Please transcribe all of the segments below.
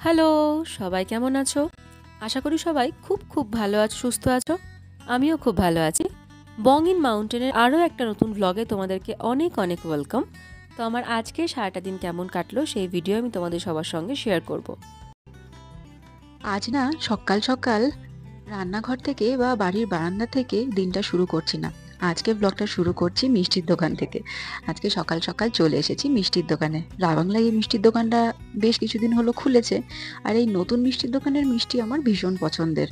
Hello, সবাই কেমন আছো? আশা করি সবাই খুব খুব ভালো আছো, সুস্থ আছো। আমিও খুব ভালো আছি। বং ইন মাউন্টেনের আরও একটা নতুন ভ্লগে তোমাদেরকে অনেক অনেক ওয়েলকাম। তো আমার আজকে সারাটা দিন কেমন কাটলো সেই ভিডিও আমি তোমাদের সবার সঙ্গে শেয়ার করব। আজ না সকাল সকাল রান্নাঘর থেকে বা বাড়ির বারান্দা থেকে দিনটা শুরু করছি না। আজকে ব্লগটা শুরু করছি মিষ্টির দোকান থেকে। আজকে সকাল সকাল চলে এসেছি মিষ্টির দোকানে। রাবাংলা এই মিষ্টির দোকানটা বেশ কিছুদিন হলো খুলেছে, আর এই নতুন মিষ্টির দোকানের মিষ্টি আমার ভীষণ পছন্দের।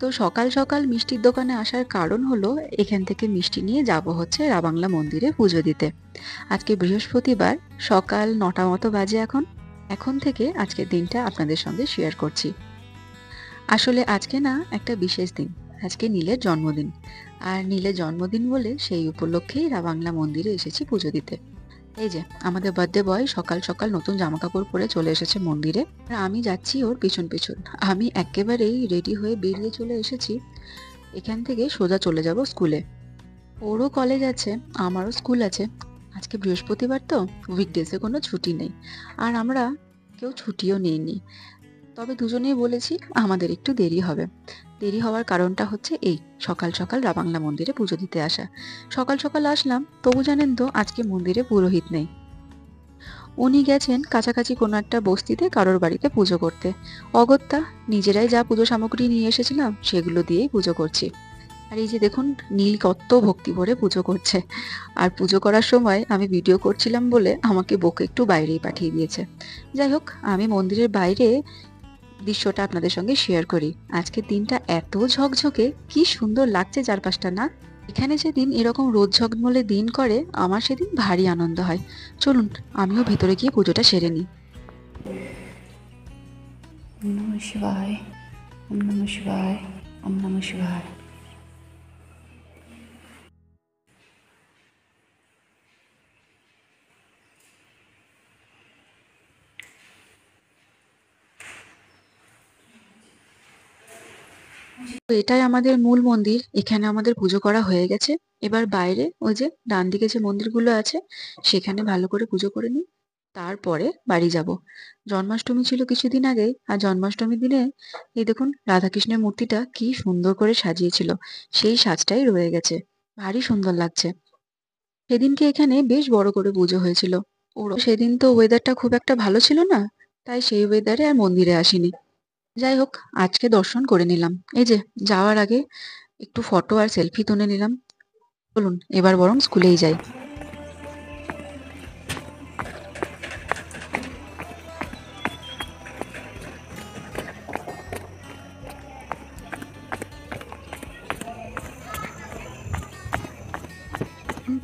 তো সকাল সকাল মিষ্টির দোকানে আসার কারণ হলো এখান থেকে মিষ্টি নিয়ে যাব হচ্ছে রাবাংলা মন্দিরে পুজো দিতে। আজকে বৃহস্পতিবার, সকাল 9টা মতো বাজে এখন। এখন থেকে আজকের দিনটা আপনাদের সঙ্গে শেয়ার করছি। আসলে আজকে না একটা বিশেষ দিন। আজকে নীলের জন্মদিন। আর নীলের জন্মদিন বলে সেই উপলক্ষেই রাবাংলা মন্দিরে এসেছি পুজো দিতে। এই যে আমাদের বার্থডে বয় সকাল সকাল নতুন জামা কাপড় পরে চলে এসেছে মন্দিরে, আর আমি যাচ্ছি ওর পিছন পিছন। আমি একেবারেই রেডি হয়ে বেরিয়ে চলে এসেছি। এখান থেকে সোজা চলে যাব স্কুলে। ওরও কলেজ আছে, আমারও স্কুল আছে। আজকে বৃহস্পতিবার তো, উইকডেজে কোনো ছুটি নেই। আর আমরা কেউ ছুটিও নিইনি। তবে দুজনেই বলেছি আমাদের একটু দেরি হবে। দেরি হওয়ার কারণটা হচ্ছে এই, সকাল সকাল রাবাংলা মন্দিরে পুজো দিতে আসা। সকাল সকাল আসলাম, তবু জানেন তো আজকে মন্দিরে পুরোহিত নেই। উনি গেছেন কাছাকাছি কোনো একটা বস্তিতে কারোর বাড়িতে পুজো করতে। অগত্যা নিজেরাই যা পুজো সামগ্রী নিয়ে এসেছিলাম সেগুলো দিয়েই পুজো করছি। আর এই যে দেখুন, নীল কত ভক্তি ভরে পুজো করছে। আর পুজো করার সময় আমি ভিডিও করছিলাম বলে আমাকে বকে একটু বাইরেই পাঠিয়ে দিয়েছে। যাই হোক, আমি মন্দিরের বাইরে দৃশ্যটা আপনাদের সঙ্গে শেয়ার করি। আজকের দিনটা এত ঝকঝকে, কি সুন্দর লাগছে চারপাশটা না। এখানে যেদিন এরকম রোদ ঝলমলে দিন করে আমার সেদিন ভারী আনন্দ হয়। চলুন আমিও ভেতরে গিয়ে পুজোটা সেরে নিই। ওম নমঃ শিবায়, ওম নমঃ শিবায়, ওম নমঃ শিবায়। তো এটাই আমাদের মূল মন্দির, এখানে আমাদের পুজো করা হয়ে গেছে। এবার বাইরে ওই যে ডান দিকে যে মন্দিরগুলো আছে সেখানে ভালো করে পুজো করে নিই, তারপরে বাড়ি যাব। জন্মাষ্টমী ছিল কিছুদিন আগেই, আর জন্মাষ্টমীর দিনে এই দেখুন রাধাকৃষ্ণের মূর্তিটা কি সুন্দর করে সাজিয়েছিল, সেই সাজটাই রয়ে গেছে। ভারী সুন্দর লাগছে। সেদিনকে এখানে বেশ বড় করে পুজো হয়েছিল। ওরও সেদিন তো ওয়েদারটা খুব একটা ভালো ছিল না, তাই সেই ওয়েদারে আর মন্দিরে আসিনি। যাই হোক, আজকে দর্শন করে নিলাম। এই যে যাওয়ার আগে একটু ফটো আর সেলফি তুলে নিলাম। চলুন এবার বরং স্কুলেই যাই।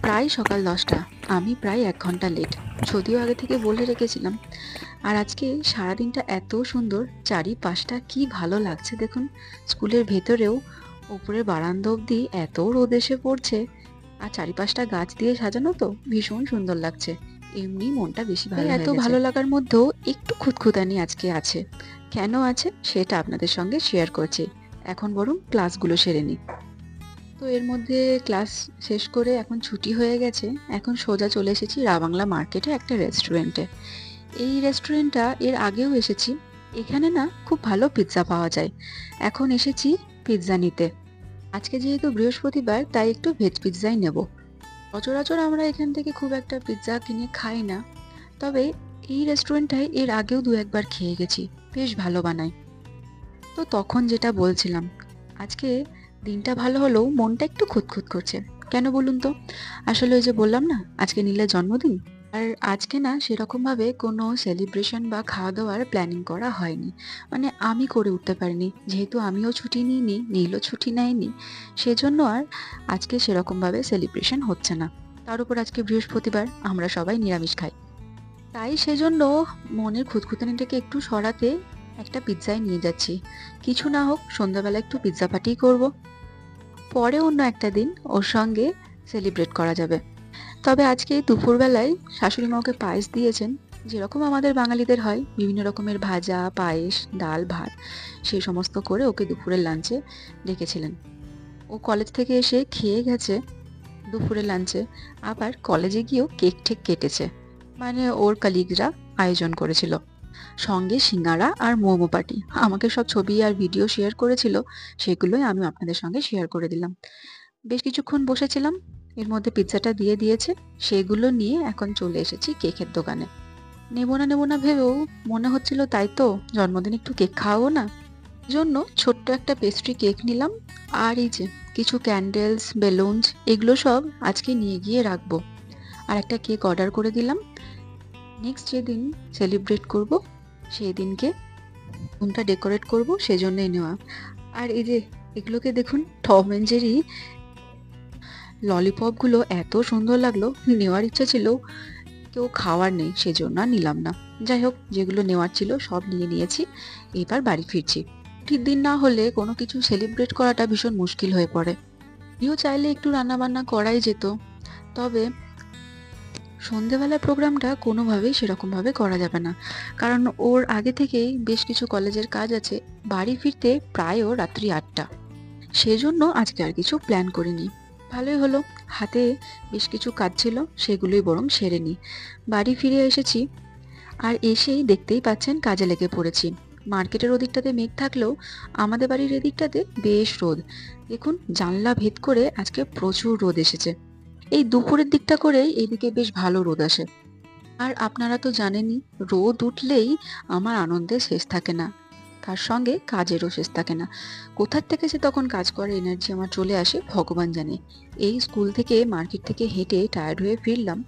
প্রায় সকাল 10টা। আমি প্রায় 1 ঘন্টা লেট, যদিও আগে থেকে বলে রেখেছিলাম। আর আজকে সারাদিনটা এত সুন্দর, চারিপাশটা কি ভালো লাগছে দেখুন। স্কুলের ভেতরেও ওপরের বারান্দা অব্দি এত রোদ এসে পড়ছে, আর চারিপাশটা গাছ দিয়ে সাজানো তো ভীষণ সুন্দর লাগছে। এমনি মনটা বেশি ভালো হয়ে গেছে। এত ভালো লাগার মধ্যেও একটু খুঁতখুঁতানি আজকে আছে। কেন আছে সেটা আপনাদের সঙ্গে শেয়ার করছি। এখন বরং ক্লাসগুলো সেরে নিই। তো এর মধ্যে ক্লাস শেষ করে এখন ছুটি হয়ে গেছে। এখন সোজা চলে এসেছি রাবাংলা মার্কেটে একটা রেস্টুরেন্টে। এই রেস্টুরেন্টটা এর আগেও এসেছি। এখানে না খুব ভালো পিৎজা পাওয়া যায়। এখন এসেছি পিৎজা নিতে। আজকে যেহেতু বৃহস্পতিবার, তাই একটু ভেজ পিৎজাই নেব। সচরাচর আমরা এখান থেকে খুব একটা পিৎজা কিনে খাই না, তবে এই রেস্টুরেন্টটায় এর আগেও 2-1 বার খেয়ে গেছি। বেশ ভালো বানায়। তো তখন যেটা বলছিলাম, আজকে দিনটা ভালো হলেও মনটা একটু খুঁতখুঁত করছে। কেন বলুন তো? আসলে ওই যে বললাম না আজকে নীলের জন্মদিন। আর আজকে না সেরকম ভাবে কোনো সেলিব্রেশন বা খাওয়া দাওয়ার প্ল্যানিং করা হয়নি। মানে আমি করে উঠতে পারিনি, যেহেতু আমিও ছুটি নিইনি, নীলও ছুটি নেয়নি। সেজন্য আর আজকে সেরকম ভাবে সেলিব্রেশন হচ্ছে না। তার উপর আজকে বৃহস্পতিবার, আমরা সবাই নিরামিষ খাই। তাই সেজন্য মনের খুঁতখুঁতানিটাকে একটু সরাতে একটা পিৎজাই নিয়ে যাচ্ছি। কিছু না হোক, সন্ধ্যাবেলা একটু পিৎজা পার্টি করব। পরে অন্য একটা দিন ওর সঙ্গে সেলিব্রেট করা যাবে। তবে আজকে দুপুরবেলায় শাশুড়ি মা ওকে পায়েস দিয়েছেন। যেরকম আমাদের বাঙালিদের হয়, বিভিন্ন রকমের ভাজা, পায়েস, ডাল, ভাত, সেই সমস্ত করে ওকে দুপুরের লাঞ্চে ডেকেছিলেন। ও কলেজ থেকে এসে খেয়ে গেছে দুপুরের লাঞ্চে, আবার কলেজে গিয়েও কেক ঠেক কেটেছে। মানে ওর কলিগরা আয়োজন করেছিল। সঙ্গে সিঙ্গারা আর মোমো পার্টি। আমাকে সব ছবি আর ভিডিও শেয়ার করেছিল, সেগুলোই আমি আপনাদের সঙ্গে শেয়ার করে দিলাম। বেশ কিছুক্ষণ বসেছিলাম, এর মধ্যে পিৎজাটা দিয়ে দিয়েছে। সেগুলো নিয়ে এখন চলে এসেছি কেকের দোকানে। নেবো না ভেবেও মনে হচ্ছিল, তাই তো জন্মদিনে একটু কেক খাওয়াবো না, জন্য ছোট্ট একটা পেস্ট্রি কেক নিলাম। আর এই যে কিছু ক্যান্ডেলস, বেলুনস, এগুলো সব আজকে নিয়ে গিয়ে রাখবো। আর একটা কেক অর্ডার করে দিলাম। নেক্সট যেদিন সেলিব্রেট করব সেই দিনকে রুমটা ডেকোরেট করব, সেজন্যই নেওয়া। আর এই যে এগুলোকে দেখুন, টম এন্ড জেরি ললিপপ গুলো এত সুন্দর লাগলো, নেওয়ার ইচ্ছা ছিল, কেউ খাওয়ার নেই সেজন্য আর নিলাম না। যাই হোক, যেগুলো নেওয়ার ছিল সব নিয়ে নিয়েছি, এবার বাড়ি ফিরছি। ঠিক দিন না হলে কোনো কিছু সেলিব্রেট করাটা ভীষণ মুশকিল হয়ে পড়ে। যদিও চাইলে একটু রান্না বান্না করাই যেত, তবে সন্ধেবেলার প্রোগ্রামটা কোনোভাবেই সেরকমভাবে করা যাবে না, কারণ ওর আগে থেকেই বেশ কিছু কলেজের কাজ আছে। বাড়ি ফিরতে প্রায়ও রাত্রি 8টা, সেজন্য আজকে আর কিছু প্ল্যান করিনি। ভালোই হলো, হাতে বেশ কিছু কাজ ছিল, সেগুলোই বরং সেরে নিই। বাড়ি ফিরে এসেছি, আর এসেই দেখতেই পাচ্ছেন কাজে লেগে পড়েছি। মার্কেটের ওদিকটাতে মেঘ থাকলেও আমাদের বাড়ির এদিকটাতে বেশ রোদ। দেখুন, জানলা ভেদ করে আজকে প্রচুর রোদ এসেছে। এই দুপুরের দিকটা করেই এইদিকে বেশ ভালো রোদ আসে। আর আপনারা তো জানেনই, রোদ উঠলেই আমার আনন্দের শেষ থাকে না, তার সঙ্গে কাজেরও শেষ থাকে না। কোথার থেকে যে তখন কাজ করার এনার্জি আমার চলে আসে ভগবান জানে। এই স্কুল থেকে মার্কেট থেকে হেঁটে টায়ার্ড হয়ে ফিরলাম,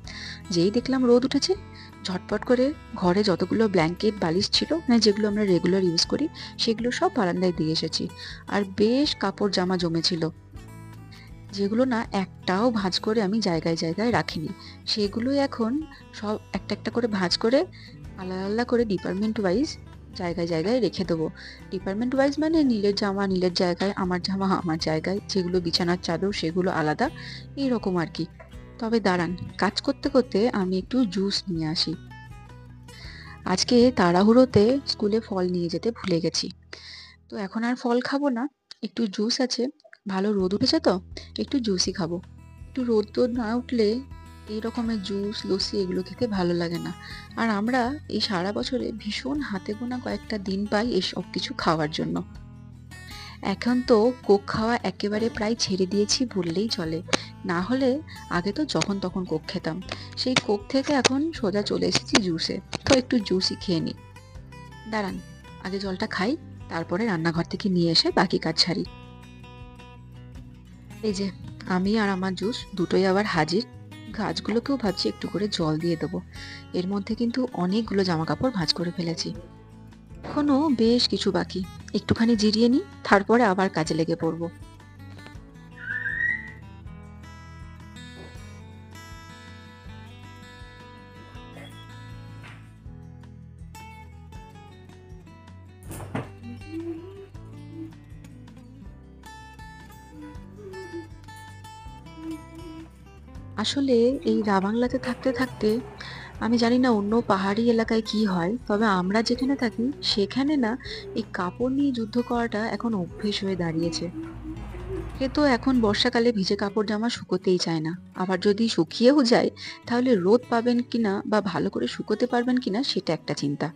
যেই দেখলাম রোদ উঠেছে, ঝটপট করে ঘরে যতগুলো ব্ল্যাঙ্কেট বালিশ ছিল, মানে যেগুলো আমরা রেগুলার ইউজ করি, সেগুলো সব বারান্দায় দিয়ে এসেছি। আর বেশ কাপড় জামা জমেছিল, যেগুলো না একটাও ভাঁজ করে আমি জায়গায় জায়গায় রাখিনি, সেগুলোই এখন সব একটা একটা করে ভাঁজ করে আলাদা আলাদা করে ডিপার্টমেন্ট ওয়াইজ জায়গায় জায়গায় রেখে দেবো। ডিপার্টমেন্ট ওয়াইজ মানে নীলের জামা নীলের জায়গায়, আমার জামা আমার জায়গায়, যেগুলো বিছানার চাদর সেগুলো আলাদা, এইরকম আর কি। তবে দাঁড়ান, কাজ করতে করতে আমি একটু জুস নিয়ে আসি। আজকে তাড়াহুড়োতে স্কুলে ফল নিয়ে যেতে ভুলে গেছি, তো এখন আর ফল খাবো না, একটু জুস আছে। ভালো রোদ উঠেছে তো, একটু জুসই খাবো। একটু রোদ টোদ না উঠলে এই রকমের জুস লস্যি এগুলো খেতে ভালো লাগে না। আর আমরা এই সারা বছরে ভীষণ হাতে গোনা কয়েকটা দিন পাই এসব কিছু খাওয়ার জন্য। এখন তো কোক খাওয়া একেবারে প্রায় ছেড়ে দিয়েছি বললেই চলে, না হলে আগে তো যখন তখন কোক খেতাম, সেই কোক থেকে এখন সোজা চলে এসেছি জুসে। তো একটু জুসই খেয়ে নিই। দাঁড়ান, আগে জলটা খাই, তারপরে রান্নাঘর থেকে নিয়ে এসে বাকি কাজ সারি। এই যে আমি আর আমার জুস দুটোই আবার হাজির। গাছগুলোকেও ভাবছি একটু করে জল দিয়ে দেবো। এর মধ্যে কিন্তু অনেকগুলো জামা কাপড় ভাঁজ করে ফেলেছি, এখনো বেশ কিছু বাকি। একটুখানি জিরিয়ে নিই, তারপরে আবার কাজে লেগে পড়বো। আসলে এই রাবাংলাতে থাকতে থাকতে আমি জানি না অন্য পাহাড়ি এলাকায় কি হয়, তবে আমরা যেখানে থাকি সেখানে না এই কাপড় নিয়ে যুদ্ধ করাটা এখন অভ্যেস হয়ে দাঁড়িয়েছে। সে তো এখন বর্ষাকালে ভিজে কাপড় জামা শুকোতেই চায় না, আবার যদি শুকিয়েও যায় তাহলে রোদ পাবেন কিনা বা ভালো করে শুকোতে পারবেন কিনা সেটা একটা চিন্তা।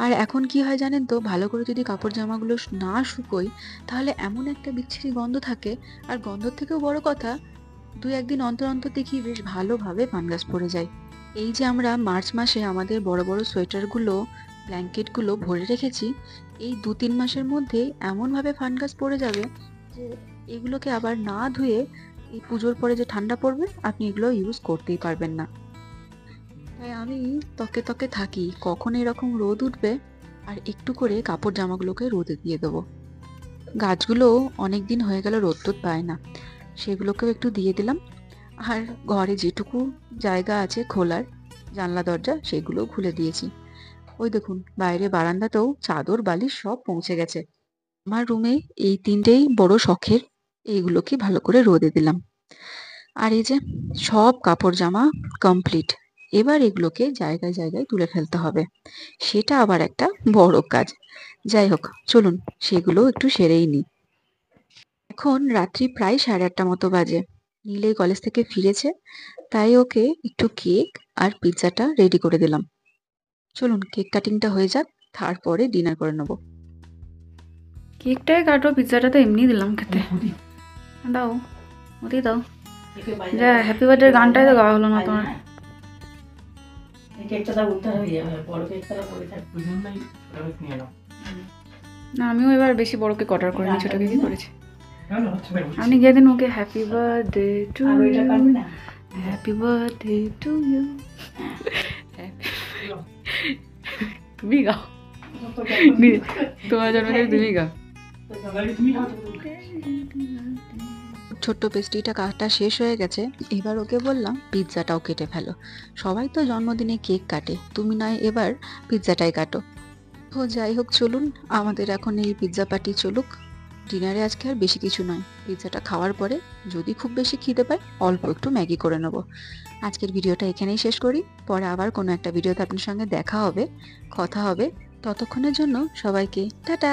আর এখন কি হয় জানেন তো, ভালো করে যদি কাপড় জামাগুলো না শুকোই তাহলে এমন একটা বিচ্ছিরি গন্ধ থাকে। আর গন্ধর থেকেও বড় কথা, দুই একদিন অন্তর অন্তর দেখি বেশ ভালোভাবে ফাঙ্গাস পড়ে যায়। এই যে আমরা মার্চ মাসে আমাদের বড় বড় সোয়েটারগুলো, ব্ল্যাঙ্কেটগুলো ভরে রেখেছি, এই 2-3 মাসের মধ্যে এমনভাবে ফাঙ্গাস পড়ে যাবে যে এগুলোকে আবার না ধুয়ে এই পুজোর পরে যে ঠান্ডা পড়বে আপনি এগুলো ইউজ করতেই পারবেন না। তাই আমি তকে তকে থাকি কখন এরকম রোদ উঠবে আর একটু করে কাপড় জামাগুলোকে রোদে দিয়ে দেবো। গাছগুলো অনেকদিন হয়ে গেল রোদ টোদ পায় না, সেগুলোকেও একটু দিয়ে দিলাম। আর ঘরে যেটুকু জায়গা আছে খোলার, জানলা দরজা সেগুলোও খুলে দিয়েছি। ওই দেখুন, বাইরে বারান্দাতেও চাদর বালিশ সব পৌঁছে গেছে। আমার রুমে এই 3টেই বড় শখের, এইগুলোকে ভালো করে রোদে দিলাম। আর এই যে সব কাপড় জামা কমপ্লিট, এবার এগুলোকে জায়গায় জায়গায় তুলে ফেলতে হবে, সেটা আবার একটা বড় কাজ। যাই হোক, চলুন সেগুলো একটু সেরেই নিই। এখন রাত্রি প্রায় 8:30 মতো বাজে। নীল এই কলেজ থেকে ফিরেছে, তাই ওকে একটু কেক আর পিৎজাটা রেডি করে দিলাম। চলুন কেক কাটিংটা হয়ে যাক, তারপরে ডিনার করে নেবো। কেকটাই কাটো, পিৎজাটা তো এমনি দিলাম খেতে। দাও, ওতেই দাও। যা হ্যাপি বার্থডে গানটাই তো গাওয়া হলো না তোমার। না, আমিও এবার বেশি বড় কেক অর্ডার করিনি, ছোট কেকই করেছি। আপনি গিয়ে দিন okay happy birthday to you, happy birthday to you. তুমি গাও, তোমার জন্মদিনে তুমি গাও। ছোট্ট পেস্ট্রিটা কাটা শেষ হয়ে গেছে, এবার ওকে বললাম পিৎজাটাও কেটে ফেলো। সবাই তো জন্মদিনে কেক কাটে, তুমি নয় এবার পিৎজাটাই কাটো। তো যাই হোক, চলুন আমাদের এখন এই পিৎজা পার্টি চলুক। ডিনারে আজকে আর বেশি কিছু নয়, পিৎজাটা খাওয়ার পরে যদি খুব বেশি খিদে পায় অল্প একটু ম্যাগি করে নেবো। আজকের ভিডিওটা এখানেই শেষ করি, পরে আবার কোনো একটা ভিডিওতে আপনার সঙ্গে দেখা হবে, কথা হবে। ততক্ষণের জন্য সবাইকে টাটা।